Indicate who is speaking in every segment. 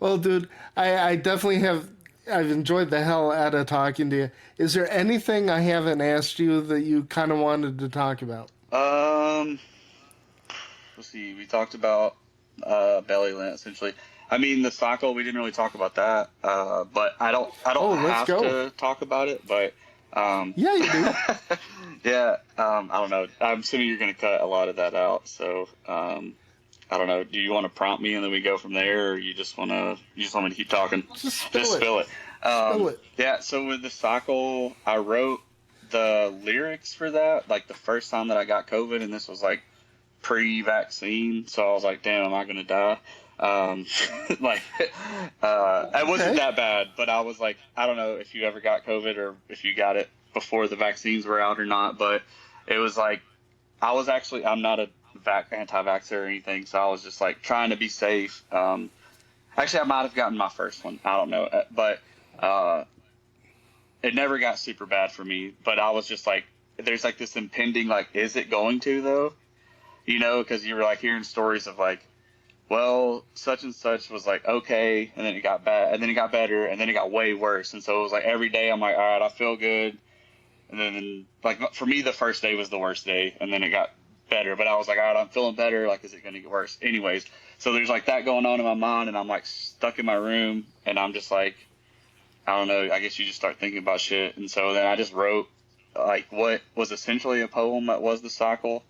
Speaker 1: Well, dude, I definitely have. I've enjoyed the hell out of talking to you. Is there anything I haven't asked you that you kind of wanted to talk about?
Speaker 2: Um, let's see. We talked about belly lint essentially. I mean, the cycle, we didn't really talk about that. But I don't
Speaker 1: Oh, let's
Speaker 2: have
Speaker 1: go.
Speaker 2: to talk about it. But
Speaker 1: Yeah, you do.
Speaker 2: yeah, I don't know. I'm assuming you're going to cut a lot of that out. So I don't know. Do you want to prompt me and then we go from there, or you just want me to keep talking?
Speaker 1: Just
Speaker 2: Just
Speaker 1: spill it.
Speaker 2: spill it.
Speaker 1: Spill it.
Speaker 2: Yeah. So with the cycle, I wrote the lyrics for that like the first time that I got COVID, and this was like pre-vaccine, so I was like, damn, am I gonna die? Um, like, it wasn't
Speaker 1: Okay.
Speaker 2: that bad, but I was like, I don't know if you ever got COVID or if you got it before the vaccines were out or not, but it was like, I'm not a anti-vaxxer or anything, so I was just like trying to be safe. Actually, I might have gotten my first one. I don't know, but uh, it never got super bad for me. But I was just like, there's like this impending, like, is it going to though? Because you were like hearing stories of like, well, such and such was like okay, and then it got bad, and then it got better, and then it got way worse. And so it was like every day I'm like, all right, I feel good, and then like for me the first day was the worst day, and then it got better. But I was like, all right, I'm feeling better. Like, is it going to get worse? Anyways, so there's like that going on in my mind, and I'm like stuck in my room, and I'm just like, I don't know. I guess you just start thinking about shit, and so then I just wrote like what was essentially a poem that was the cycle.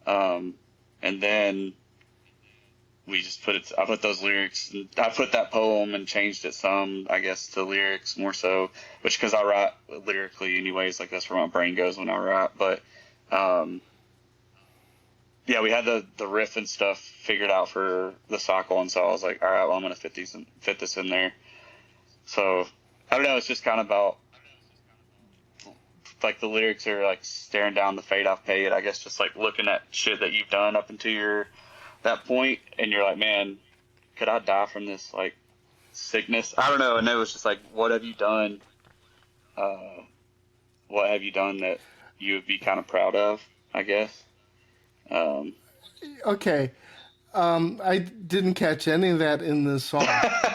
Speaker 2: Um, and then we just I put those lyrics, and I put that poem and changed it some, I guess, to lyrics more so, which because I write lyrically anyways, like that's where my brain goes when I write. But, um, yeah, we had the riff and stuff figured out for the cycle. And so I was like, all right, well, I'm going to fit this in there. So I don't know. It's just kind of about like the lyrics are like staring down the fate I've paid. I guess just like looking at shit that you've done up until that point, and you're like, man, could I die from this like sickness? I don't know. And it was just like, what have you done? Uh, what have you done that you would be kind of proud of? I guess. Um,
Speaker 1: Okay. I didn't catch any of that in this song.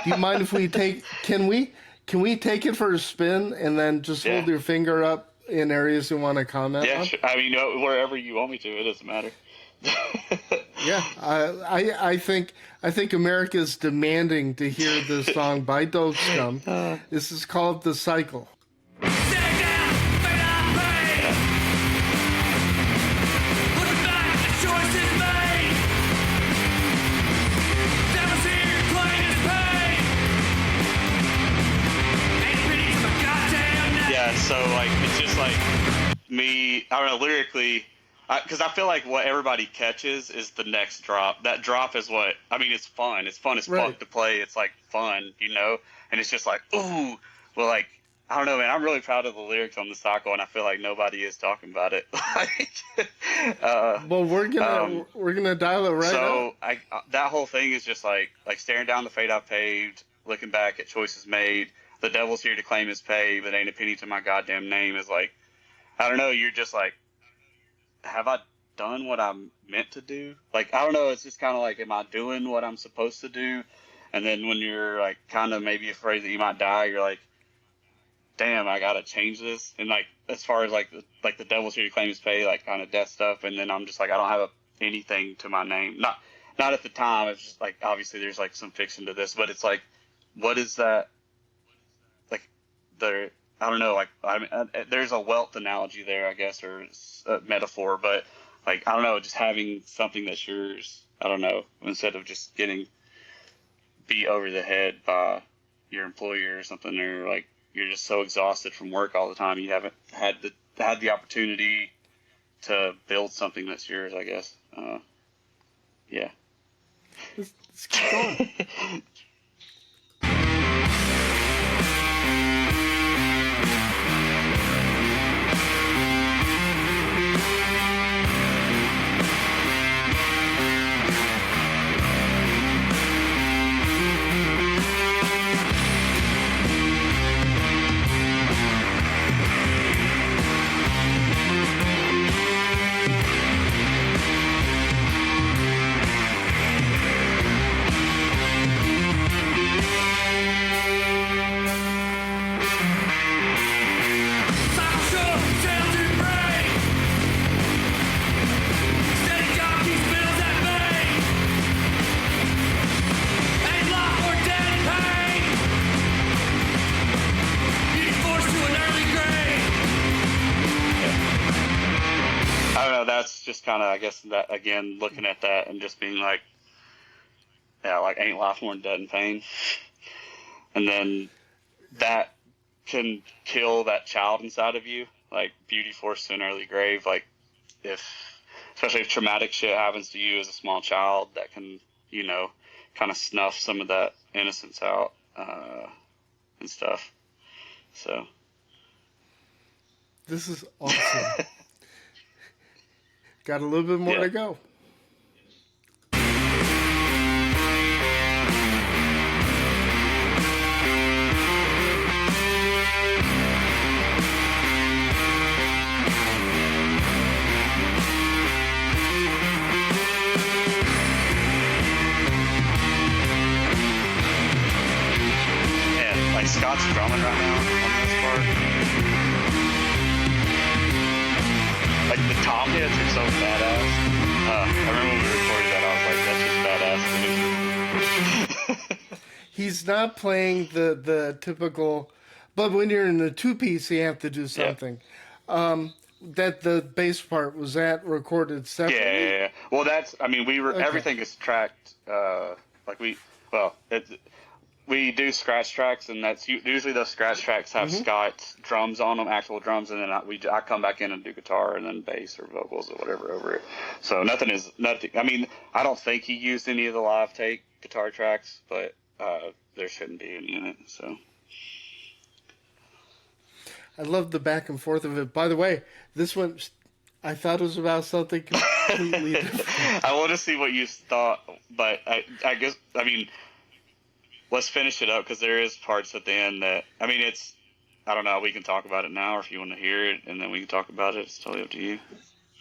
Speaker 1: Do you mind if we take? Can we take it for a spin and then just
Speaker 2: yeah,
Speaker 1: hold your finger up in areas you want to comment
Speaker 2: yeah.
Speaker 1: on?
Speaker 2: Sure. I mean, wherever you want me to, it doesn't matter.
Speaker 1: Yeah, I think America's demanding to hear this song by Dope Skum. This is called "The Cycle."
Speaker 2: Yeah, so like it's just like me. I don't know lyrically, because I feel like what everybody catches is the next drop. That drop is what I mean. It's fun. It's fun as
Speaker 1: Right.
Speaker 2: fuck to play. It's like fun, and it's just like ooh. Well, like I don't know, man. I'm really proud of the lyrics on the cycle, and I feel like nobody is talking about it. Like,
Speaker 1: Well, we're
Speaker 2: um,
Speaker 1: gonna we're gonna dial it right up.
Speaker 2: so that whole thing is just like staring down the fate I've paved, looking back at choices made. The devil's here to claim his pay, but ain't a penny to my goddamn name. Is like I don't know. You're just like, have I done what I'm meant to do? Like I don't know. It's just kind of like, am I doing what I'm supposed to do? And then when you're like kind of maybe afraid that you might die, you're like, damn, I gotta change this. And like as far as like the devil's here to claim his pay, like kind of death stuff. And then I'm just like, I don't have anything to my name. Not at the time. It's just like obviously there's like some fiction to this, but it's like, what is that? Like there, I don't know. Like I mean, there's a wealth analogy there, I guess, or a metaphor. But like I don't know, just having something that's yours. I don't know, instead of just getting beat over the head by your employer or something, or like you're just so exhausted from work all the time, you haven't had the opportunity to build something that's yours. I guess. Yeah.
Speaker 1: Let's keep going.
Speaker 2: just kind of, I guess, that again, looking at that and just being like, yeah, like ain't life more than dead and pain. And then that can kill that child inside of you, like beauty forced to an early grave. Like especially if traumatic shit happens to you as a small child, that can, kind of snuff some of that innocence out and stuff. So
Speaker 1: this is awesome. Got a little bit more to go.
Speaker 2: Scott's drumming right now on this part. Like the tom hits are so badass. I remember when we recorded that, I was like, that's just badass.
Speaker 1: He's not playing the typical, but when you're in a two-piece, you have to do something. Yeah. That the bass part, was that recorded separately?
Speaker 2: Yeah. Well, everything is tracked. We do scratch tracks, and that's usually those scratch tracks have Scott's drums on them, actual drums, and then I come back in and do guitar and then bass or vocals or whatever over it. So nothing. I mean, I don't think he used any of the live take guitar tracks, but there shouldn't be any in it. So
Speaker 1: I love the back and forth of it. By the way, this one, I thought it was about something completely different.
Speaker 2: I want to see what you thought, but I guess, let's finish it up, because there is parts at the end that, I don't know, we can talk about it now, or if you want to hear it, and then we can talk about it. It's totally up to you.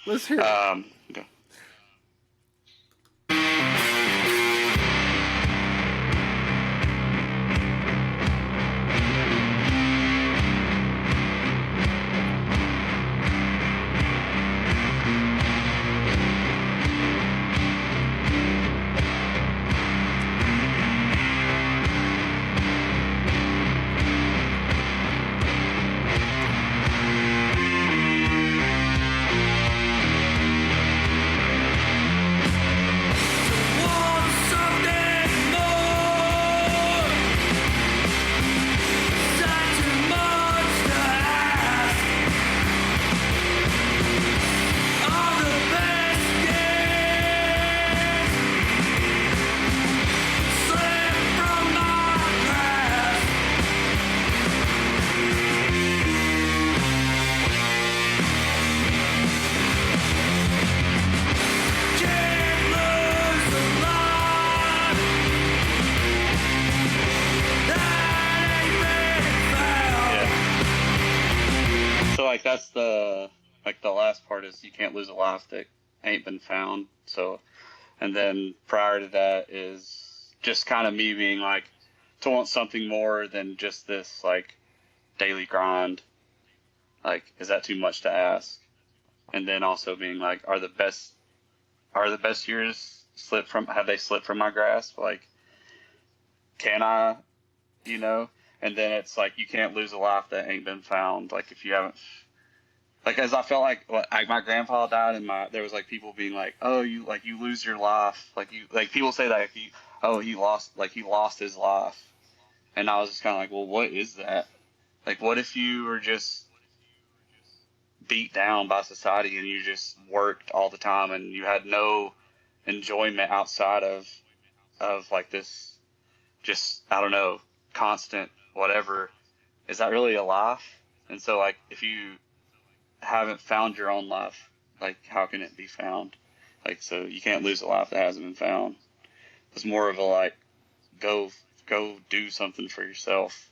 Speaker 1: Let's hear it.
Speaker 2: Okay. That's the last part is you can't lose a life that ain't been found. So, and then prior to that is just kind of me being like, to want something more than just this daily grind. Is that too much to ask? And then also being like, are the best years have they slipped from my grasp? Can I, And then it's you can't lose a life that ain't been found. If you haven't. As I felt my grandpa died, and there was people being like, oh, you lose your life, people say that he lost his life, and I was just kind of well, what is that? What if you were just beat down by society and you just worked all the time and you had no enjoyment outside of this, just, I don't know, constant whatever? Is that really a life? And so if you haven't found your own life, how can it be found? So you can't lose a life that hasn't been found. It's more of a go do something for yourself.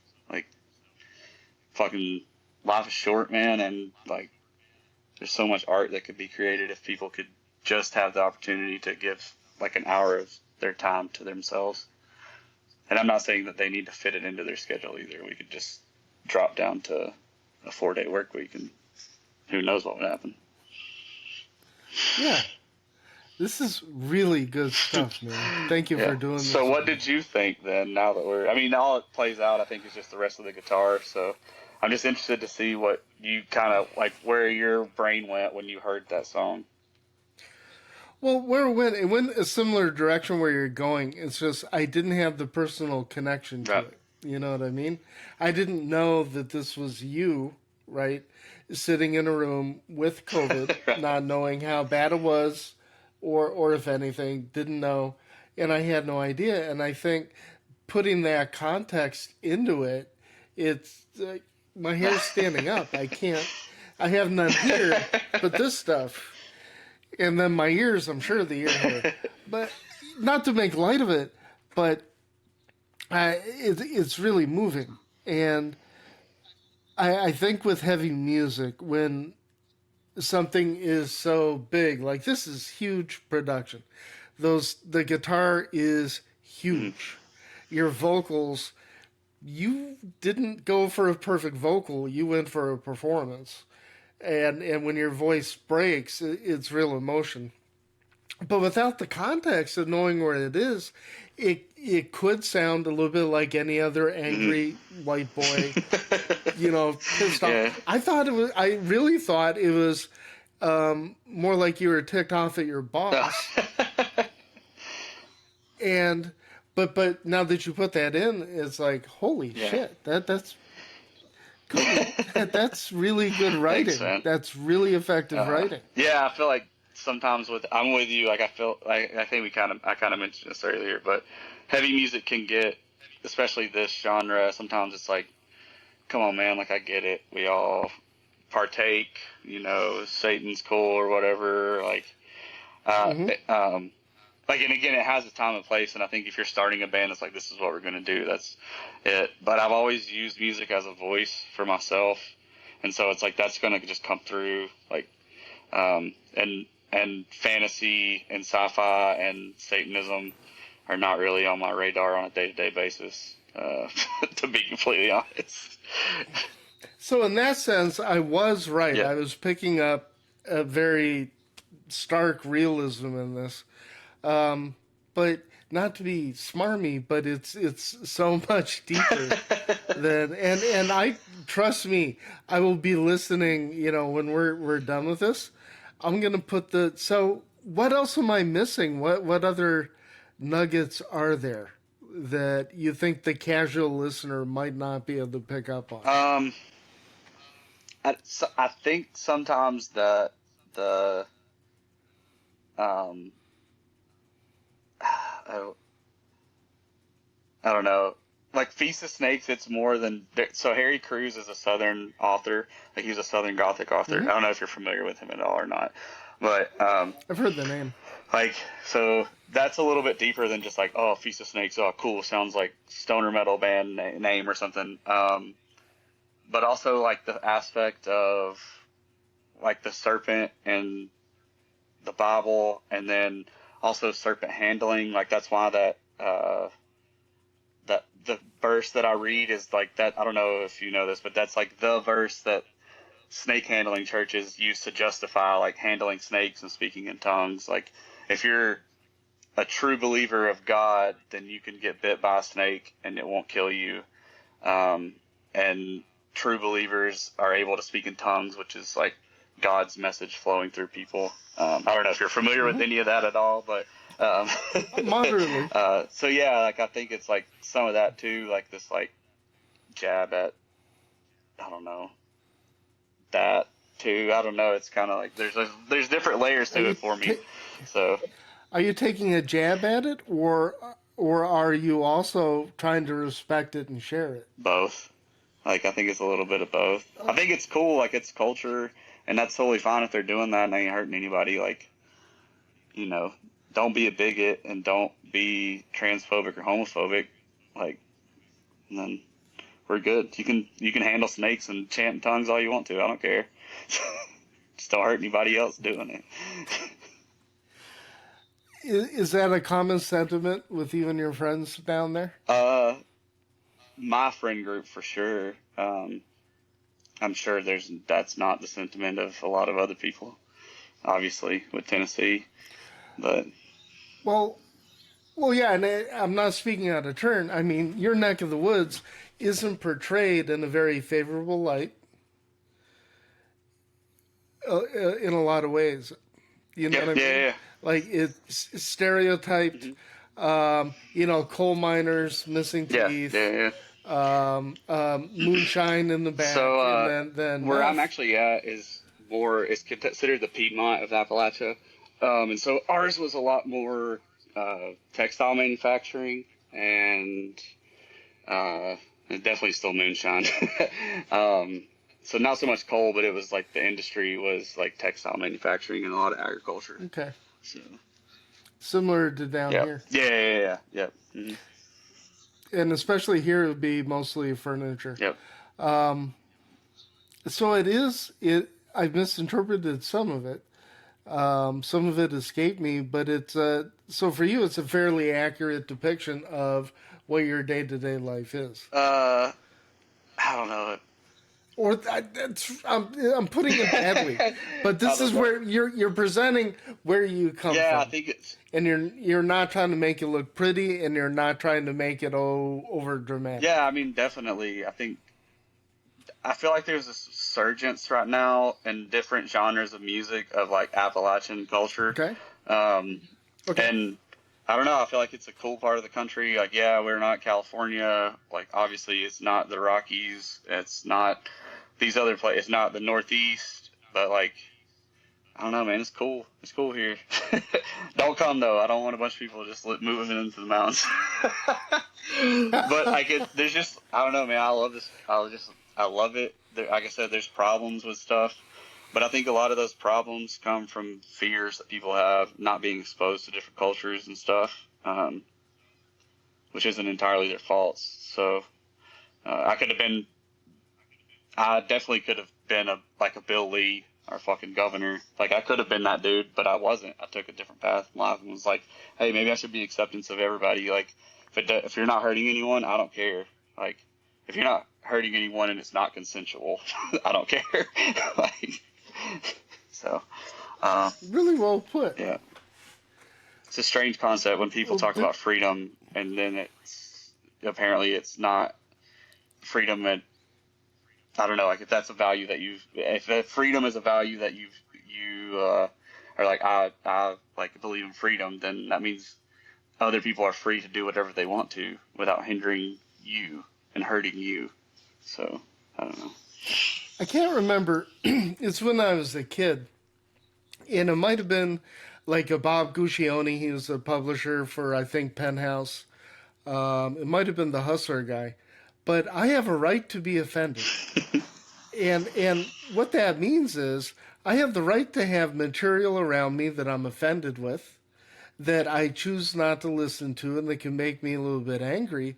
Speaker 2: Fucking life is short, man, and there's so much art that could be created if people could just have the opportunity to give an hour of their time to themselves. And I'm not saying that they need to fit it into their schedule either. We could just drop down to a 4-day work week, and who knows what would happen.
Speaker 1: Yeah. This is really good stuff, man. Thank you for doing this.
Speaker 2: So what did you think then, now that all it plays out, I think, is just the rest of the guitar. So I'm just interested to see what you kind of, where your brain went when you heard that song.
Speaker 1: Well, it went a similar direction where you're going. It's just I didn't have the personal connection to
Speaker 2: Right.
Speaker 1: it. You know what I mean? I didn't know that this was you, right? Sitting in a room with COVID,
Speaker 2: Right.
Speaker 1: not knowing how bad it was, or if anything, didn't know, and I had no idea. And I think putting that context into it, it's my hair's standing up. I can't. I have none here, but this stuff. And then my ears, I'm sure the ear hair. But not to make light of it, but it's really moving. And I think with heavy music, when something is so big, like this is huge production, the guitar is
Speaker 2: Mhm.
Speaker 1: huge. Your vocals, you didn't go for a perfect vocal, you went for a performance. And when your voice breaks, it's real emotion. But without the context of knowing where it is, it could sound a little bit like any other
Speaker 2: Mhm.
Speaker 1: angry white boy, pissed off.
Speaker 2: Yeah.
Speaker 1: I really thought it was more like you were ticked off at your boss. And but now that you put that in, it's like holy
Speaker 2: Yeah.
Speaker 1: shit, that's Cody. That's really good
Speaker 2: Thanks,
Speaker 1: writing.
Speaker 2: man.
Speaker 1: That's really effective writing.
Speaker 2: Yeah, I feel like sometimes I'm with you. Like I feel like I think I kind of mentioned this earlier, but heavy music can get, especially this genre. Sometimes it's like, come on, man. Like I get it. We all partake. Satan's cool or whatever. Uh,
Speaker 1: Hmm.
Speaker 2: um, and again, it has a time and place. And I think if you're starting a band, it's like this is what we're gonna do. That's it. But I've always used music as a voice for myself, and so it's like that's gonna just come through like and fantasy and sci-fi and Satanism are not really on my radar on a day-to-day basis, to be completely honest.
Speaker 1: So in that sense, I was right.
Speaker 2: Yeah.
Speaker 1: I was picking up a very stark realism in this, but not to be smarmy, but it's so much deeper than and I trust me, I will be listening. When we're done with this, I'm gonna put the. So what else am I missing? What other nuggets are there that you think the casual listener might not be able to pick up on?
Speaker 2: um, I think sometimes the um, I, I don't know. Like Feast of Snakes, it's more than so. Harry Crews is a Southern author. Like he's a Southern Gothic author.
Speaker 1: Hmm.
Speaker 2: I don't know if you're familiar with him at all or not, but
Speaker 1: I've heard the name.
Speaker 2: like, so that's a little bit deeper than just like, oh, Feast of Snakes, oh, cool, sounds like stoner metal band name or something. But also like the aspect of like the serpent and the Bible, and then also serpent handling. Like that's why that the verse that I read is like that. I don't know if you know this, but that's like the verse that snake handling churches use to justify like handling snakes and speaking in tongues. Like if you're a true believer of God, then you can get bit by a snake and it won't kill you. And true believers are able to speak in tongues, which is like God's message flowing through people. I don't know if you're familiar with
Speaker 1: Hmm.
Speaker 2: any of that at all, but um,
Speaker 1: Moderately.
Speaker 2: so yeah, like I think it's like some of that too, like this like jab at I don't know that too. I don't know. It's kind of like there's different layers
Speaker 1: Are
Speaker 2: to
Speaker 1: you
Speaker 2: it for me.
Speaker 1: ta-
Speaker 2: So
Speaker 1: are you taking a jab at it, or are you also trying to respect it and share it?
Speaker 2: both. Like I think it's a little bit of both. I think it's cool, like it's culture, and that's totally fine if they're doing that and they ain't hurting anybody. Like you know, don't be a bigot and don't be transphobic or homophobic. Like and then we're good. You can handle snakes and chant in tongues all you want to. I don't care. Just don't hurt anybody else doing it.
Speaker 1: Is that a common sentiment with you and your friends down there?
Speaker 2: uh, my friend group for sure. I'm sure that's not the sentiment of a lot of other people. Obviously, with Tennessee, but
Speaker 1: Well, yeah, and I'm not speaking out of turn. I mean, your neck of the woods isn't portrayed in a very favorable light in a lot of ways. You know
Speaker 2: Yep.
Speaker 1: what I
Speaker 2: Yeah.
Speaker 1: mean?
Speaker 2: Yeah.
Speaker 1: Like it's stereotyped. Coal miners, missing
Speaker 2: Yeah.
Speaker 1: teeth,
Speaker 2: Yeah. Yeah.
Speaker 1: moonshine in the
Speaker 2: So
Speaker 1: back, and then
Speaker 2: where I'm
Speaker 1: meth.
Speaker 2: actually at is considered the Piedmont of Appalachia, and so ours was a lot more textile manufacturing and definitely still moonshine. um, so not so much coal, but it was like the industry was like textile manufacturing and a lot of agriculture.
Speaker 1: Okay,
Speaker 2: So
Speaker 1: similar to down
Speaker 2: yeah,
Speaker 1: here,
Speaker 2: yeah. Mm-hmm.
Speaker 1: and especially here it would be mostly furniture.
Speaker 2: Yep.
Speaker 1: Um, so it is it. I misinterpreted some of it. Some of it escaped me, but it's so for you, it's a fairly accurate depiction of what your day to day life is.
Speaker 2: I don't know.
Speaker 1: Or I'm putting it badly, but
Speaker 2: I
Speaker 1: this
Speaker 2: don't
Speaker 1: is
Speaker 2: know.
Speaker 1: where you're presenting where you come
Speaker 2: Yeah, I
Speaker 1: from,
Speaker 2: think it's
Speaker 1: and you're not trying to make it look pretty, and you're not trying to make it over dramatic.
Speaker 2: yeah. I mean, definitely. I feel like there's a surgence right now in different genres of music of like Appalachian culture.
Speaker 1: Okay,
Speaker 2: Um,
Speaker 1: okay,
Speaker 2: and I don't know. I feel like it's a cool part of the country. Like, yeah, we're not California. Like, obviously, it's not the Rockies. It's not these other places. It's not the Northeast. But like, I don't know, man. It's cool. It's cool here. Don't come though. I don't want a bunch of people just moving into the mountains. But I get there's just I don't know, man. I love this. I love it. Like I said, there's problems with stuff, but I think a lot of those problems come from fears that people have, not being exposed to different cultures and stuff, which isn't entirely their faults. So I could have been. I definitely could have been a Bill Lee or fucking governor. Like I could have been that dude, but I wasn't. I took a different path in life and was like, hey, maybe I should be acceptance of everybody. Like if you're not hurting anyone, I don't care. Like if you're not hurting anyone and it's not consensual, I don't care. Like so,
Speaker 1: really well put.
Speaker 2: yeah, it's a strange concept when people
Speaker 1: Well,
Speaker 2: talk about freedom and then it's not freedom and I don't know, like if that's a value that if that freedom is a value that you are like, I like believe in freedom, then that means other people are free to do whatever they want to without hindering you and hurting you. So, I don't know.
Speaker 1: I can't remember. It's when I was a kid, and it might have been like a Bob Guccione. He was a publisher for I think Penthouse. It might have been the Hustler guy, but I have a right to be offended. And what that means is I have the right to have material around me that I'm offended with, that I choose not to listen to, and that can make me a little bit angry.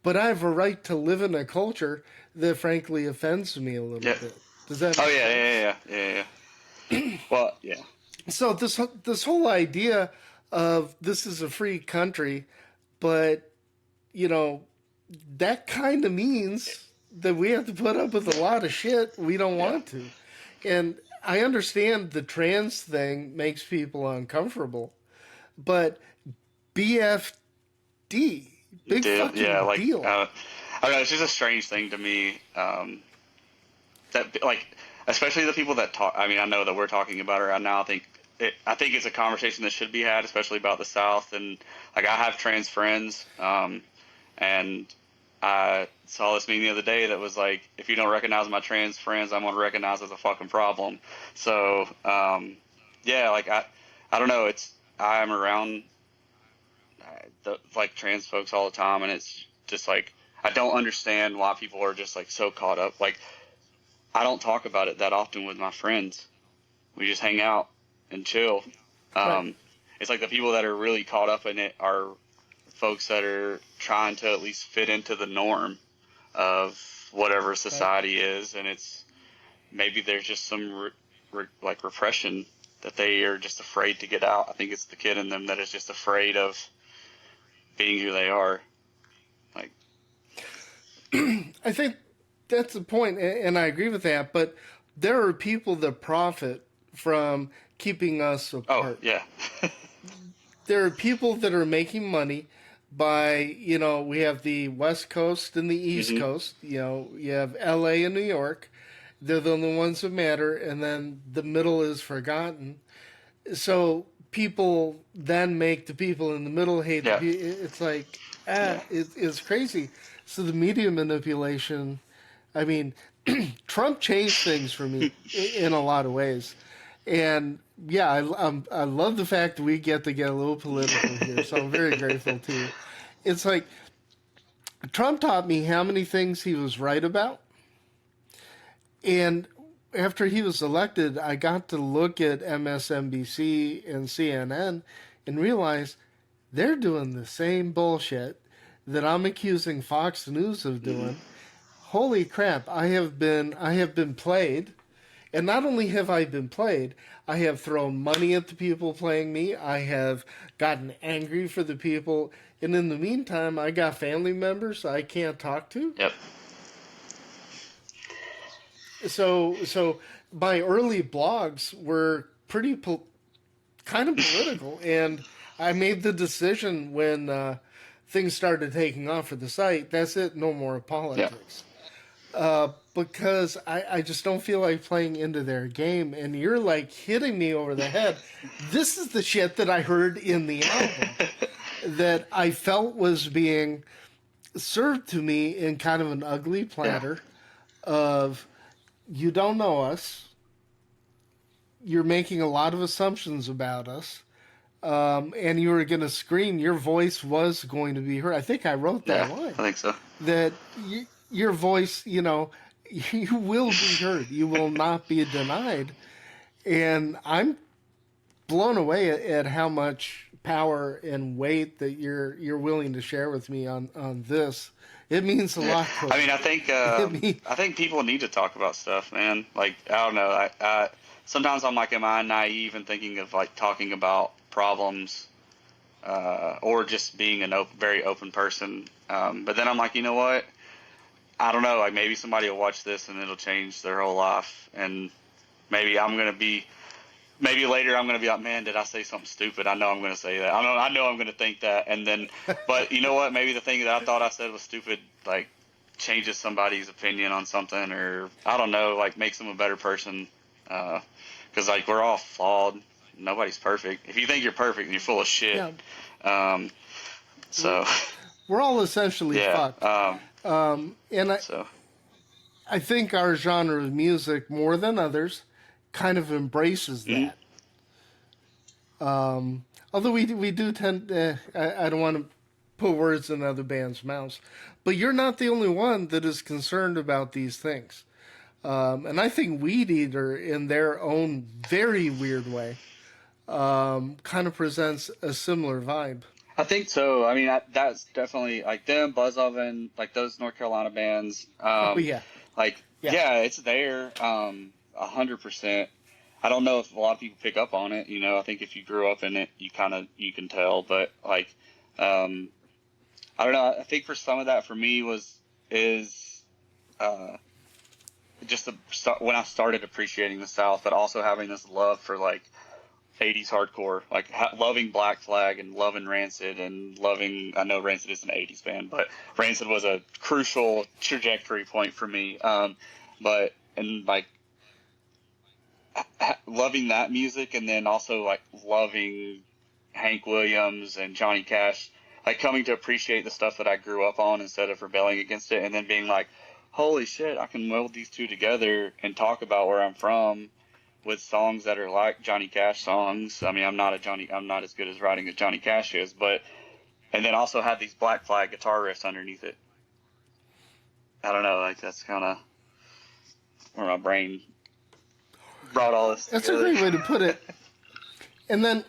Speaker 1: But I have a right to live in a culture that frankly offends me a little
Speaker 2: Yeah.
Speaker 1: bit. Does that
Speaker 2: Oh
Speaker 1: make
Speaker 2: yeah,
Speaker 1: sense?
Speaker 2: yeah. Well, yeah.
Speaker 1: So this whole idea of this is a free country, but you know that kind of means that we have to put up with a lot of shit we don't
Speaker 2: Yeah.
Speaker 1: want to. And I understand the trans thing makes people uncomfortable, but BFD, big
Speaker 2: Yeah,
Speaker 1: fucking
Speaker 2: like
Speaker 1: deal.
Speaker 2: I don't know, it's just a strange thing to me. That like, especially the people that talk. I mean, I know that we're talking about it right now. I think it's a conversation that should be had, especially about the South. And like, I have trans friends, and I saw this meme the other day that was like, if you don't recognize my trans friends, I'm gonna recognize as a fucking problem. So, yeah, like I don't know. I'm around like trans folks all the time, and it's just like I don't understand why people are just like so caught up. Like I don't talk about it that often with my friends. We just hang out and chill.
Speaker 1: Right.
Speaker 2: It's like the people that are really caught up in it are folks that are trying to at least fit into the norm of whatever
Speaker 1: Right.
Speaker 2: society is, and it's maybe there's just some like repression that they are just afraid to get out. I think it's the kid in them that is just afraid of being who they are. Like,
Speaker 1: I think that's the point, and I agree with that. But there are people that profit from keeping us
Speaker 2: oh
Speaker 1: apart.
Speaker 2: yeah,
Speaker 1: There are people that are making money by, we have the West Coast and the East
Speaker 2: hmm
Speaker 1: Coast. You have LA and New York. They're the only ones that matter, and then the middle is forgotten. So people then make the people in the middle hate the
Speaker 2: Yeah.
Speaker 1: people. It's like,
Speaker 2: Yeah.
Speaker 1: it's crazy. So the media manipulation, I mean, Trump changed things for me in a lot of ways. And yeah, I love the fact that we get to get a little political here. So I'm very grateful to you. It's like Trump taught me how many things he was right about. And after he was elected, I got to look at MSNBC and CNN and realize they're doing the same bullshit that I'm accusing Fox News of doing. Holy crap, I have been played. And not only have I been played, I have thrown money at the people playing me. I have gotten angry for the people. And in the meantime, I got family members I can't talk to.
Speaker 2: Yep.
Speaker 1: So my early blogs were pretty kind of political, and I made the decision when things started taking off for the site. That's it, no more
Speaker 2: Yeah.
Speaker 1: politics. Because I just don't feel like playing into their game, and you're like hitting me over the head. This is the shit that I heard in the album that I felt was being served to me in kind of an ugly
Speaker 2: Yeah.
Speaker 1: platter of you don't know us. You're making a lot of assumptions about us. And you were going to scream. Your voice was going to be heard. I think I wrote
Speaker 2: Yeah.
Speaker 1: that line.
Speaker 2: I think so.
Speaker 1: That your voice, you will be heard. You will not be denied. And I'm blown away at how much power and weight that you're willing to share with me on this. It means a lot.
Speaker 2: I mean, I think I think people need to talk about stuff, man. Like, I don't know. I sometimes I'm like, am I naive in thinking of like talking about problems, or just being a very open person? But then I'm like, you know what? I don't know. Like, maybe somebody will watch this and it'll change their whole life, and maybe maybe later I'm gonna be like, man, did I say something stupid? I know I'm gonna say that. I know I'm gonna think that, and then, but you know what? Maybe the thing that I thought I said was stupid, like, changes somebody's opinion on something, or I don't know, like, makes them a better person. Because like, we're all flawed. Nobody's perfect. If you think you're perfect, then you're full of shit.
Speaker 1: Yeah,
Speaker 2: So
Speaker 1: we're all essentially
Speaker 2: yeah.
Speaker 1: fucked. And
Speaker 2: So
Speaker 1: I think our genre of music, more than others, kind of embraces that. Although we do tend, I don't want to put words in other bands' mouths, but you're not the only one that is concerned about these things. And I think Weedeater, in their own very weird way, kind of presents a similar vibe.
Speaker 2: I think so. I mean, that's definitely like them, Buzz Oven, like those North Carolina bands.
Speaker 1: Oh yeah,
Speaker 2: Like,
Speaker 1: yeah,
Speaker 2: yeah, it's there, 100%. I don't know if a lot of people pick up on it. You know, I think if you grew up in it, you can tell. But like, I don't know. I think for some of that, for me, is just when I started appreciating the South, but also having this love for like 80s hardcore, like loving Black Flag and loving Rancid and loving, I know Rancid is an 80s band, but Rancid was a crucial trajectory point for me. And like loving that music, and then also like loving Hank Williams and Johnny Cash, like coming to appreciate the stuff that I grew up on instead of rebelling against it, and then being like, holy shit, I can weld these two together and talk about where I'm from with songs that are like Johnny Cash songs. I mean, I'm not as good as writing as Johnny Cash is, but, and then also have these Black Flag guitar riffs underneath it. I don't know, like that's kind of where my brain brought all this
Speaker 1: that's
Speaker 2: together.
Speaker 1: a great way to put it. And then,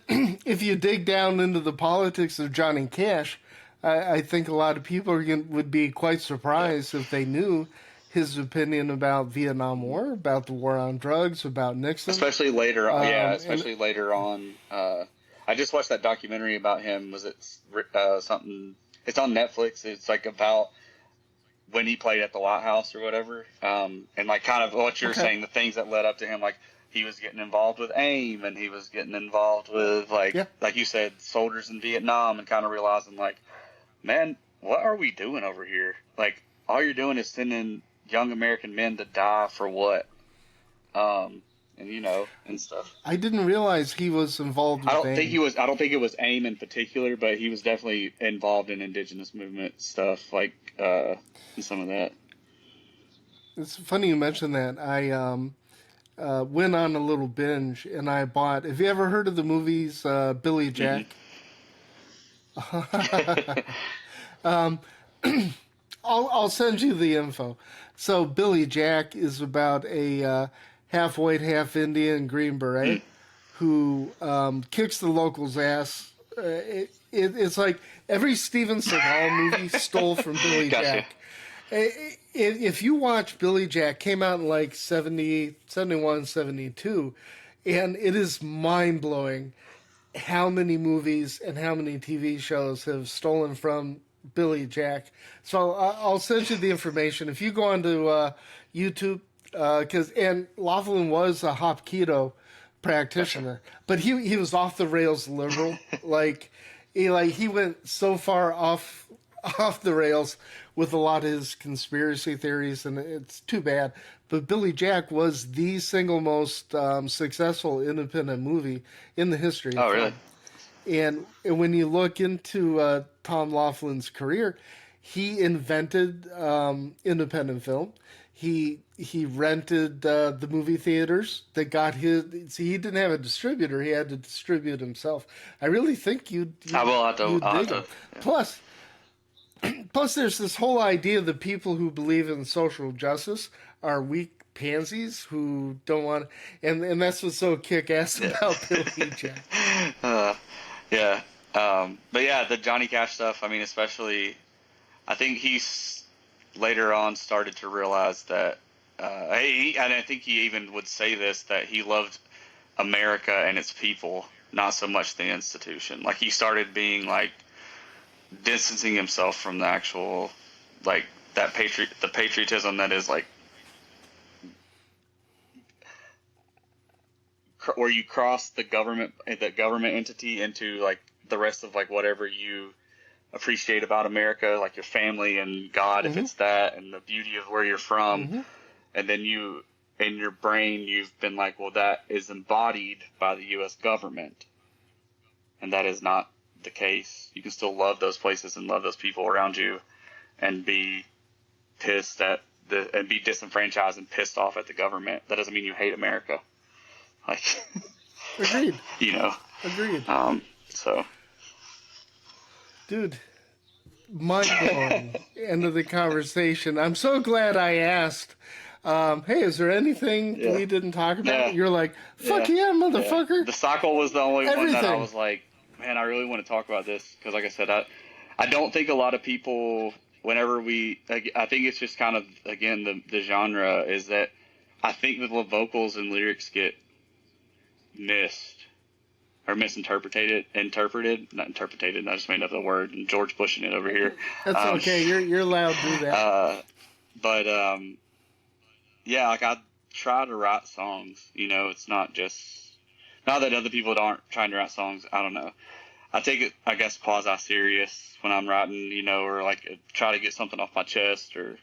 Speaker 1: if you dig down into the politics of Johnny Cash, I think a lot of people would be quite surprised if they knew his opinion about Vietnam War, about the war on drugs, about Nixon.
Speaker 2: Especially later on, especially later on. I just watched that documentary about him. Was it something? It's on Netflix. It's like about when he played at the White House or whatever. And like kind of what you're saying, the things that led up to him, like he was getting involved with AIM, and he was getting involved with like you said, soldiers in Vietnam, and kind of realizing like, man, what are we doing over here? Like, all you're doing is sending young American men to die for what? and and stuff.
Speaker 1: I didn't realize he was involved
Speaker 2: I
Speaker 1: with
Speaker 2: don't think
Speaker 1: AIM.
Speaker 2: he was. I don't think it was AIM in particular, but he was definitely involved in indigenous movement stuff, like and some of that.
Speaker 1: It's funny you mentioned that. I went on a little binge and I bought. Have you ever heard of the movies Billy
Speaker 2: Mm-mm.
Speaker 1: Jack? um, I'll send you the info. So Billy Jack is about a half white, half Indian Green
Speaker 2: Mm.
Speaker 1: Beret who kicks the locals' ass. It's like every Steven Seagal movie stole from Billy
Speaker 2: Gotcha.
Speaker 1: Jack. If you watch Billy Jack, came out in like 70, 71, 72, and it is mind blowing how many movies and how many TV shows have stolen from Billy Jack. So I'll send you the information. If you go onto YouTube, because and Laughlin was a hop keto
Speaker 2: Gotcha.
Speaker 1: practitioner, but he was off the rails liberal. He went so far off the rails with a lot of his conspiracy theories, and it's too bad. But Billy Jack was the single most successful independent movie in the history of
Speaker 2: Oh, really?
Speaker 1: film. And when you look into Tom Laughlin's career, he invented independent film. He rented the movie theaters that got his. See, he didn't have a distributor; he had to distribute himself. I really think
Speaker 2: I will have to.
Speaker 1: you'd
Speaker 2: I'll have
Speaker 1: dig
Speaker 2: to.
Speaker 1: him. Plus, plus, there's this whole idea that people who believe in social justice are weak pansies who don't want, and that's what's so kick ass
Speaker 2: Yeah.
Speaker 1: about Billy Jack.
Speaker 2: uh, yeah. But yeah, the Johnny Cash stuff. I mean, especially, I think he's later on started to realize that. And I think he even would say this that he loved America and its people, not so much the institution. Like he started being like distancing himself from the actual, like the patriotism that is like where you cross the government entity into like the rest of like whatever you appreciate about America, like your family and God, if
Speaker 1: Mm-hmm.
Speaker 2: it's that, and the beauty of where you're from,
Speaker 1: Mm-hmm.
Speaker 2: and then you in your brain you've been like, well, that is embodied by the U.S. government, and that is not the case. You can still love those places and love those people around you, and be pissed at and be disenfranchised and pissed off at the government. That doesn't mean you hate America, like
Speaker 1: Agreed.
Speaker 2: you know.
Speaker 1: Agreed.
Speaker 2: So
Speaker 1: Dude, mind blowing. End of the conversation. I'm so glad I asked. Hey, is there anything
Speaker 2: yeah,
Speaker 1: we didn't talk about?
Speaker 2: yeah,
Speaker 1: You're like, fuck
Speaker 2: yeah,
Speaker 1: yeah,
Speaker 2: yeah.
Speaker 1: motherfucker.
Speaker 2: The cycle was the only one that I
Speaker 1: Everything.
Speaker 2: was like, man, I really want to talk about this because, like I said, I don't think a lot of people, whenever I think it's just kind of again the genre is that I think the vocals and lyrics get missed or interpreted, not interpreted. I just made up the word, and George Bushing it over here.
Speaker 1: That's
Speaker 2: Um,
Speaker 1: okay. You're allowed to do that.
Speaker 2: but yeah, like I try to write songs. It's not that other people aren't trying to write songs. I don't know. I take it, I guess, quasi serious when I'm writing, or like try to get something off my chest, or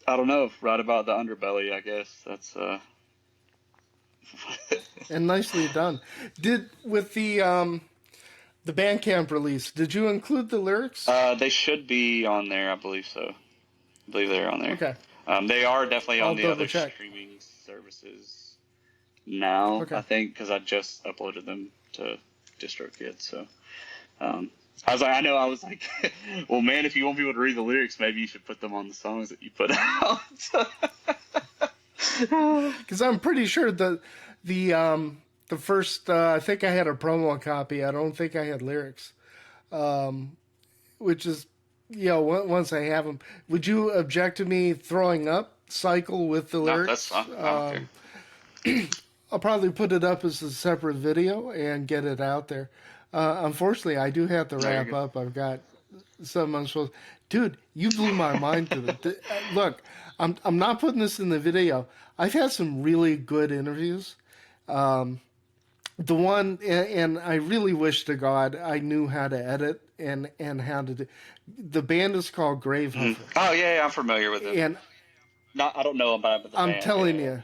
Speaker 2: I don't know, write about the underbelly. I guess that's
Speaker 1: And nicely done. Did with the Bandcamp release, did you include the lyrics?
Speaker 2: they should be on there. I believe so. I believe they're on there.
Speaker 1: Okay.
Speaker 2: They are definitely
Speaker 1: I'll
Speaker 2: on the
Speaker 1: double
Speaker 2: other
Speaker 1: check.
Speaker 2: streaming services now, I
Speaker 1: Okay.
Speaker 2: think, because I just uploaded them to DistroKid. So I was like, I was like, well, man, if you want people to read the lyrics, maybe you should put them on the songs that you put out.
Speaker 1: Because I'm pretty sure the first I think I had a promo copy. I don't think I had lyrics, which is once I have them. Would you object to me throwing up Cycle with the
Speaker 2: No, that's
Speaker 1: lyrics?
Speaker 2: fine. I don't care.
Speaker 1: I'll probably put it up as a separate video and get it out there. Unfortunately, I do have to
Speaker 2: No, you're
Speaker 1: wrap
Speaker 2: good.
Speaker 1: up. I've got something I'm supposed. Dude, you blew my mind to it. Look, I'm not putting this in the video. I've had some really good interviews. The one, and I really wish to God I knew how to edit and how to do. The band is called Gravehuffer,
Speaker 2: Oh yeah, I'm familiar with them.
Speaker 1: and
Speaker 2: Not, I don't know about the
Speaker 1: I'm
Speaker 2: band.
Speaker 1: telling
Speaker 2: Yeah,
Speaker 1: you,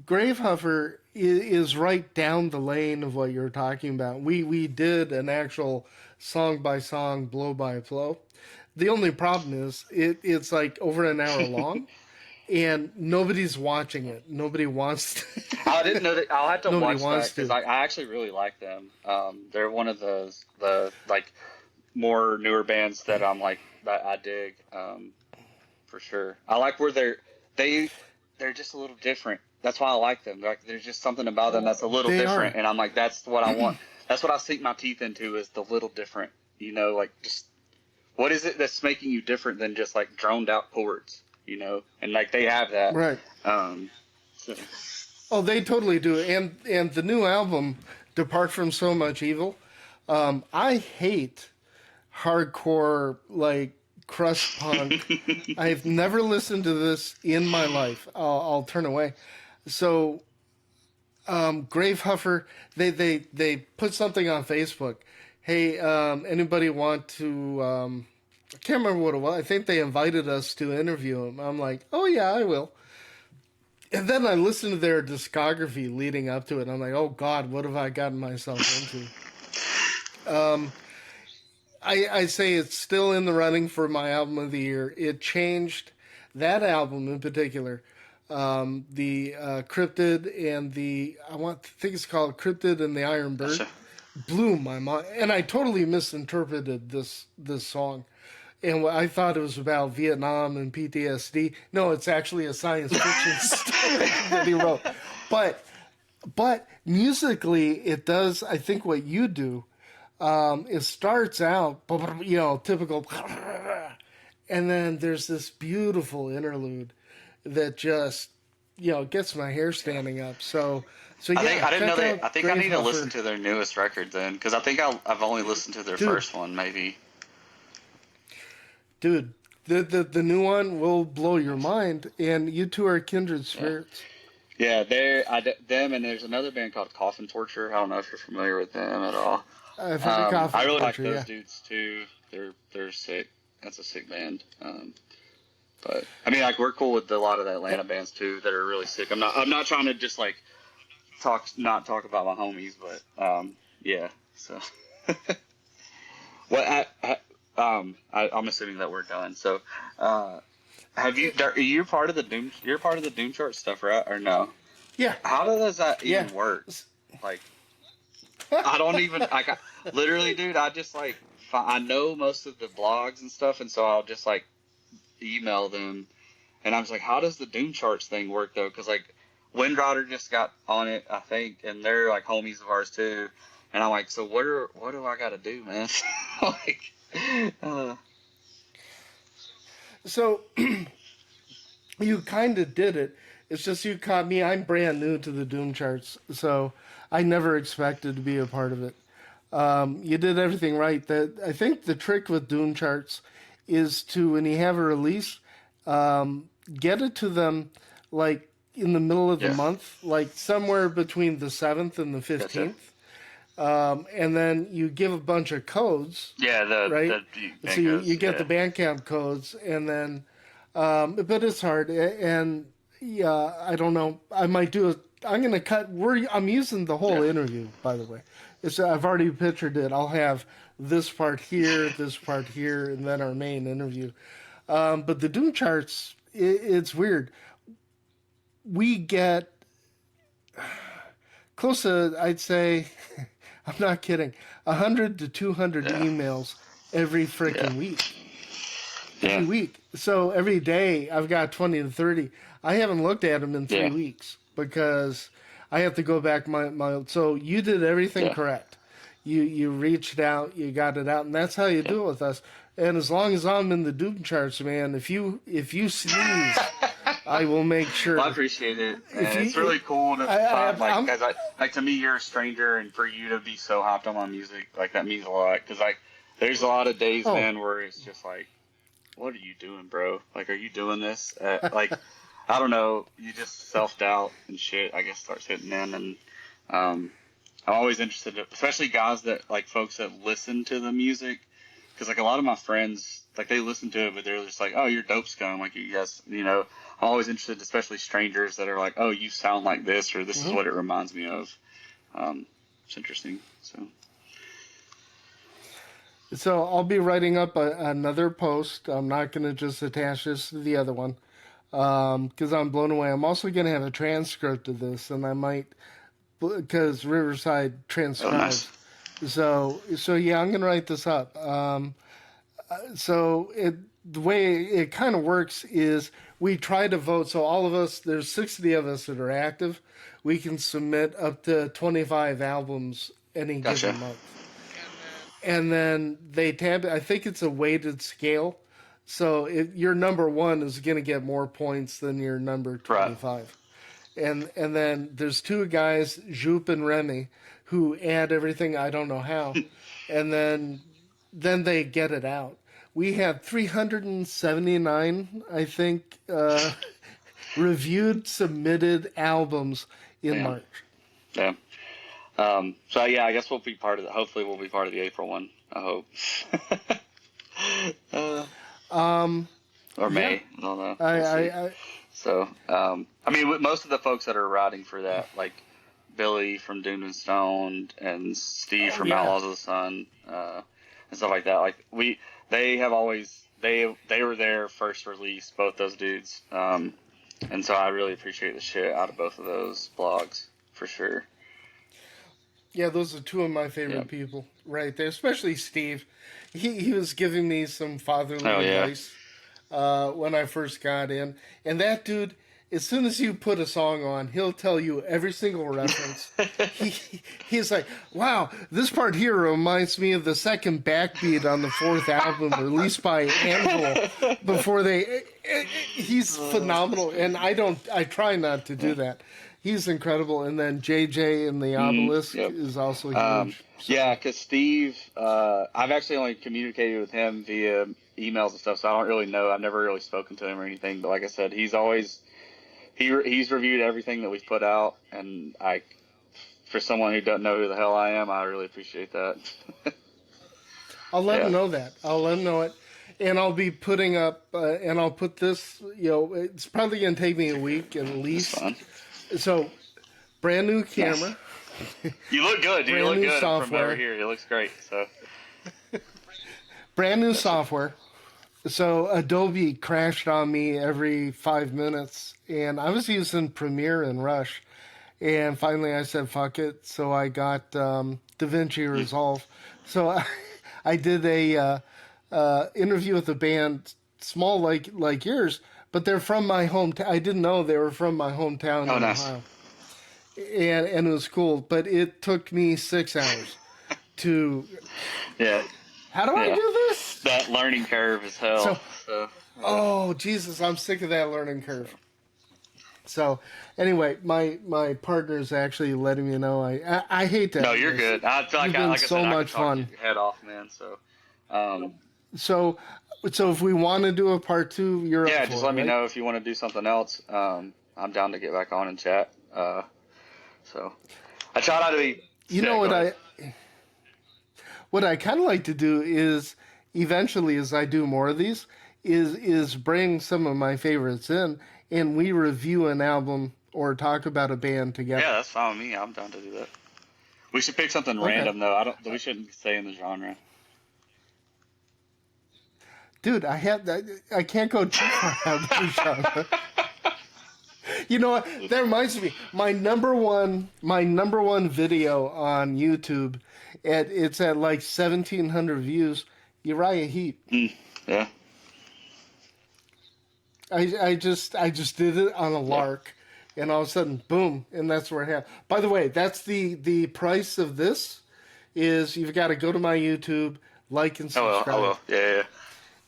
Speaker 1: Gravehuffer is right down the lane of what you're talking about. We did an actual song by song, blow by blow. The only problem is it's like over an hour long, and nobody's watching it. Nobody wants
Speaker 2: I
Speaker 1: to.
Speaker 2: didn't know that. I'll have to
Speaker 1: Nobody
Speaker 2: watch that
Speaker 1: wants
Speaker 2: because
Speaker 1: to.
Speaker 2: I actually really like them. They're one of the like more newer bands that I'm like that I dig for sure. I like where they they're just a little different. That's why I like them. Like there's just something about them that's a little
Speaker 1: They
Speaker 2: different,
Speaker 1: are.
Speaker 2: and I'm like that's what I want. That's what I sink my teeth into is the little different. You know, like just what is it that's making you different than just like droned out chords? You know, and like they have that.
Speaker 1: Right.
Speaker 2: Um, so,
Speaker 1: Oh, they totally do. And the new album, Depart from So Much Evil. I hate hardcore like crust punk. I've never listened to this in my life. I'll turn away. So Gravehuffer, they put something on Facebook. Hey, anybody want to? I can't remember what it was. I think they invited us to interview him. I'm like, oh yeah, I will. And then I listened to their discography leading up to it. I'm like, oh God, what have I gotten myself into? I say it's still in the running for my album of the year. It changed that album in particular. The Cryptid and the I think it's called Cryptid and the Iron Bird
Speaker 2: gotcha.
Speaker 1: blew my mind, and I totally misinterpreted this song. And I thought it was about Vietnam and PTSD. No, it's actually a science fiction story that he wrote. But musically, it does. I think what you do. It starts out, typical, and then there's this beautiful interlude that just, gets my hair standing up. So
Speaker 2: I think
Speaker 1: yeah,
Speaker 2: I didn't know
Speaker 1: check
Speaker 2: they.
Speaker 1: out
Speaker 2: I think I need to listen
Speaker 1: Gravehuffer,
Speaker 2: to their newest record then, because I think I've only listened to their
Speaker 1: dude,
Speaker 2: first one, maybe.
Speaker 1: dude. The new one will blow your mind, and you two are kindred
Speaker 2: Yeah,
Speaker 1: spirits.
Speaker 2: yeah. Them, and there's another band called Coffin Torture. I don't know if you're familiar with them at all.
Speaker 1: I've heard of
Speaker 2: I
Speaker 1: Coffin
Speaker 2: really like
Speaker 1: Torture,
Speaker 2: those
Speaker 1: yeah.
Speaker 2: dudes too. They're sick. That's a sick band. But I mean, like we're cool with a lot of the Atlanta bands too that are really sick. I'm not trying to just like not talk about my homies, but yeah. So what I'm assuming that we're done. So are you part of the Doom? You're part of the Doom chart stuff, right? Or no?
Speaker 1: Yeah,
Speaker 2: How does that
Speaker 1: yeah.
Speaker 2: even work? Like I don't even like literally, dude. I just like I know most of the blogs and stuff, and so I'll just like email them, and I was like, how does the Doom charts thing work though? Because like Windrider just got on it, I think, and they're like homies of ours too. And I'm like, so what do I got to do, man? like, uh,
Speaker 1: So you kind of did it. It's just you caught me. I'm brand new to the Doom charts, so I never expected to be a part of it. You did everything right. That I think the trick with Doom charts is to when you have a release, get it to them like in the middle of the
Speaker 2: yeah,
Speaker 1: month, like somewhere between the 7th and the
Speaker 2: gotcha.
Speaker 1: 15th, and then you give a bunch of codes,
Speaker 2: Yeah,
Speaker 1: right?
Speaker 2: the
Speaker 1: So
Speaker 2: band
Speaker 1: you
Speaker 2: goes,
Speaker 1: get the
Speaker 2: yeah,
Speaker 1: Bandcamp codes, and then but it's hard, and yeah, I don't know. I might do it. I'm gonna cut. I'm using the
Speaker 2: yeah.
Speaker 1: whole interview, by the way. I've already pictured it. I'll have this part here, and then our main interview. But the Doom charts, it's weird. We get close to, I'd say, I'm not kidding, 100 to 200
Speaker 2: Yeah,
Speaker 1: emails every
Speaker 2: yeah,
Speaker 1: freaking week.
Speaker 2: yeah,
Speaker 1: Every week. So every day I've got 20 to 30. I haven't looked at them in
Speaker 2: yeah,
Speaker 1: 3 weeks because I have to go back my so you did everything
Speaker 2: yeah,
Speaker 1: correct. You reached out, you got it out, and that's how you
Speaker 2: yeah.
Speaker 1: do it with us. And as long as I'm in the Doom charts, man, if you sneeze, I will make
Speaker 2: Well, I
Speaker 1: sure.
Speaker 2: appreciate it,
Speaker 1: If
Speaker 2: and it's
Speaker 1: you,
Speaker 2: really cool to
Speaker 1: I
Speaker 2: find like,
Speaker 1: I'm
Speaker 2: cause like to me you're a stranger, and for you to be so hopped on my music, like that means a lot. Cause like there's a lot of days,
Speaker 1: oh
Speaker 2: man, where it's just like, what are you doing, bro? Like, are you doing this? Like, I don't know. You just self doubt and shit. I guess starts hitting in, and um, I'm always interested, especially guys that like folks that listen to the music, because like a lot of my friends, like they listen to it, but they're just like, oh, you're Dope Scum, like you guys, you know. I'm always interested, especially strangers that are like, oh, you sound like this, or this is what it reminds me of. It's interesting.
Speaker 1: So I'll be writing up another post. I'm not going to just attach this to the other one because I'm blown away. I'm also going to have a transcript of this, and I might, because Riverside transcribes.
Speaker 2: Oh, nice.
Speaker 1: So yeah, I'm going to write this up. The way it kind of works is we try to vote. So all of us, there's 60 of us that are active. We can submit up to 25 albums any given month. And then they tab. I think it's a weighted scale. So your number one is going to get more points than your number 25. Right. And then there's two guys, Jupe and Remy, who add everything. I don't know how. And then they get it out. We had 379, I think, reviewed, submitted albums in March.
Speaker 2: Yeah. So yeah, I guess we'll be part of the. Hopefully, we'll be part of the April one. I hope. Or May. I don't know. I mean, with most of the folks that are writing for that, like Billy from Doomed and Stoned and Steve from Outlaws of the Sun, and stuff like that. Like they have always they were there first release, both those dudes, and so I really appreciate the shit out of both of those blogs for sure.
Speaker 1: Yeah, those are two of my favorite people right there, especially Steve. He was giving me some fatherly advice when I first got in. And that dude, as soon as you put a song on, he'll tell you every single reference. He's like, wow, this part here reminds me of the second backbeat on the fourth album released by Anvil before they... He's phenomenal, and I try not to do that. He's incredible, and then JJ in the Obelisk is also huge.
Speaker 2: Yeah, because Steve, I've actually only communicated with him via emails and stuff, so I don't really know. I've never really spoken to him or anything, but like I said, he's reviewed everything that we've put out, and for someone who doesn't know who the hell I am, I really appreciate that.
Speaker 1: I'll let him know that. I'll let him know it. And I'll be putting up, and I'll put this, it's probably going to take me a week at least.
Speaker 2: That's fun.
Speaker 1: So, brand new camera.
Speaker 2: You look good. You look good software. From over here. It looks great. So,
Speaker 1: brand new software. So Adobe crashed on me every 5 minutes, and I was using Premiere and Rush, and finally I said fuck it. So I got DaVinci Resolve. So I did a interview with a band, small like yours. But they're from my hometown. I didn't know they were from my hometown in Ohio. And it was cool. But it took me 6 hours to...
Speaker 2: Yeah.
Speaker 1: How do I do this?
Speaker 2: That learning curve is hell.
Speaker 1: Oh, Jesus. I'm sick of that learning curve. So, anyway, my partner's actually letting me know. I hate that.
Speaker 2: No, you're good. I feel like I
Speaker 1: so much fun.
Speaker 2: Your head off, man.
Speaker 1: So if we want to do a part 2, you're up for
Speaker 2: just let me know if you want to do something else. I'm down to get back on and chat. So I try not to be.
Speaker 1: You know what I kind of like to do is eventually, as I do more of these, is bring some of my favorites in and we review an album or talk about a band together.
Speaker 2: Yeah, that's fine with me. I'm down to do that. We should pick something random though. We shouldn't stay in the genre.
Speaker 1: Dude, I can't go too far out of the genre. You know what? That reminds me. My number one video on YouTube, it's at like 1,700 views. Uriah Heep.
Speaker 2: Yeah.
Speaker 1: I just did it on a lark, and all of a sudden, boom, and that's where it happened. By the way, that's the price of this. Is you've got to go to my YouTube, like and subscribe.
Speaker 2: I will. Yeah.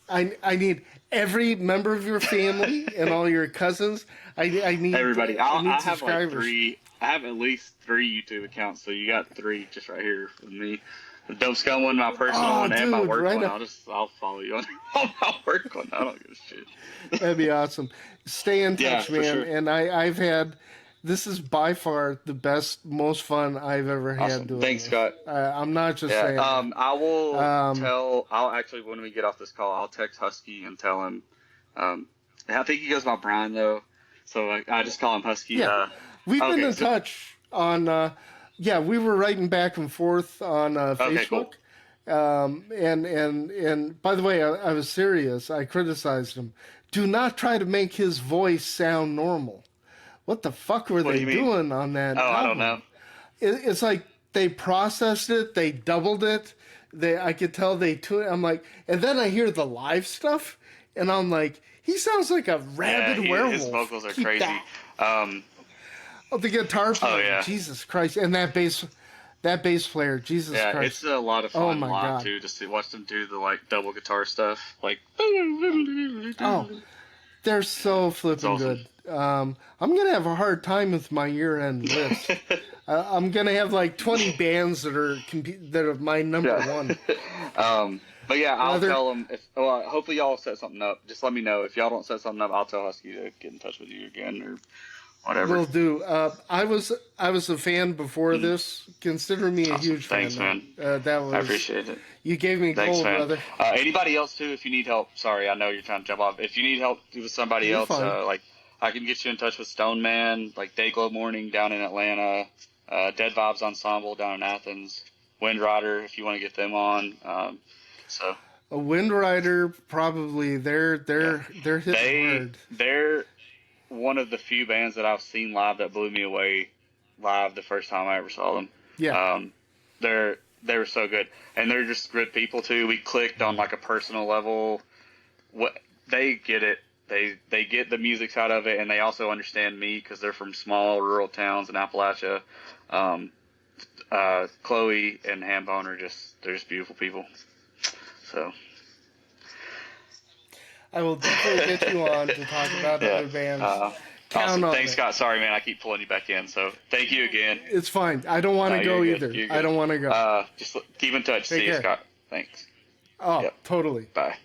Speaker 1: I need every member of your family and all your cousins. I need
Speaker 2: everybody. I have
Speaker 1: subscribers.
Speaker 2: Like 3. I have at least 3 YouTube accounts, so you got 3 just right here with me. The Dope Skum one, my personal one, and my work one. I'll follow you on my work one. I don't give a shit.
Speaker 1: That'd be awesome. Stay in touch, man. Sure. And I've had this is by far the best, most fun I've ever had
Speaker 2: Awesome.
Speaker 1: doing
Speaker 2: Thanks,
Speaker 1: this.
Speaker 2: Scott.
Speaker 1: I'm not just saying
Speaker 2: Yeah.
Speaker 1: that.
Speaker 2: I will
Speaker 1: Um,
Speaker 2: I'll actually, when we get off this call, I'll text Husky and tell him. Um, I think he goes by Brian though, so I just call him Husky.
Speaker 1: yeah, we've been
Speaker 2: Okay.
Speaker 1: in
Speaker 2: So
Speaker 1: touch on. Yeah, we were writing back and forth on
Speaker 2: okay,
Speaker 1: Facebook.
Speaker 2: cool.
Speaker 1: And by the way, I was serious. I criticized him. Do not try to make his voice sound normal. What the fuck were
Speaker 2: What do
Speaker 1: they
Speaker 2: you mean?
Speaker 1: doing on that
Speaker 2: Oh, I don't know.
Speaker 1: album? It's like they processed it, they doubled it. I could tell they tuned. I'm like, and then I hear the live stuff, and I'm like, he sounds like a
Speaker 2: Yeah,
Speaker 1: rabid
Speaker 2: his
Speaker 1: werewolf.
Speaker 2: vocals are
Speaker 1: Keep
Speaker 2: crazy.
Speaker 1: that.
Speaker 2: Um,
Speaker 1: Oh, the guitar
Speaker 2: oh
Speaker 1: player,
Speaker 2: yeah,
Speaker 1: Jesus Christ, and that bass player, Jesus
Speaker 2: yeah.
Speaker 1: Christ.
Speaker 2: It's a lot of
Speaker 1: Oh
Speaker 2: fun
Speaker 1: my
Speaker 2: live
Speaker 1: God.
Speaker 2: too, just to watch them do the like double guitar stuff. Like,
Speaker 1: Oh, they're so
Speaker 2: it's
Speaker 1: flipping
Speaker 2: awesome.
Speaker 1: good. I'm gonna have a hard time with my year-end list. I'm gonna have like 20 bands that are my number
Speaker 2: Yeah.
Speaker 1: one.
Speaker 2: But yeah, I'll
Speaker 1: Whether
Speaker 2: tell them if. Well, hopefully y'all set something up. Just let me know if y'all don't set something up. I'll tell Husky to get in touch with you again or whatever.
Speaker 1: will do. I was a fan before
Speaker 2: Mm.
Speaker 1: this. Consider me a
Speaker 2: Awesome.
Speaker 1: huge
Speaker 2: Thanks,
Speaker 1: fan now.
Speaker 2: man.
Speaker 1: That
Speaker 2: I
Speaker 1: was
Speaker 2: appreciate it.
Speaker 1: you gave me
Speaker 2: Thanks,
Speaker 1: gold,
Speaker 2: man.
Speaker 1: brother.
Speaker 2: Anybody else too? If you need help, sorry, I know you're trying to jump off. If you need help with somebody
Speaker 1: You're
Speaker 2: else,
Speaker 1: fine.
Speaker 2: like I can get you in touch with Stone Man, like Dayglow Morning down in Atlanta, Dead Vibes Ensemble down in Athens, Wind Rider if you want to get them on. So
Speaker 1: A Wind Rider, probably. They're
Speaker 2: yeah,
Speaker 1: they're they're hitting hard.
Speaker 2: they're one of the few bands that I've seen live that blew me away live the first time I ever saw them.
Speaker 1: Yeah.
Speaker 2: Um, they were so good, and they're just good people too. We clicked on like a personal level. What they get it. They get the music out of it, and they also understand me because they're from small rural towns in Appalachia. Um, Chloe and Hambone they're just beautiful people. So
Speaker 1: I will definitely get you on to talk about
Speaker 2: yeah,
Speaker 1: other bands. Count
Speaker 2: awesome.
Speaker 1: on
Speaker 2: Thanks,
Speaker 1: it.
Speaker 2: Scott. Sorry, man, I keep pulling you back in. So thank you again.
Speaker 1: It's fine. I don't want
Speaker 2: No,
Speaker 1: to
Speaker 2: you're
Speaker 1: go
Speaker 2: good.
Speaker 1: either.
Speaker 2: You're
Speaker 1: I
Speaker 2: good.
Speaker 1: don't want to go.
Speaker 2: Just keep in touch.
Speaker 1: Take
Speaker 2: See you,
Speaker 1: care.
Speaker 2: Scott. Thanks.
Speaker 1: Oh,
Speaker 2: Yep.
Speaker 1: totally.
Speaker 2: Bye.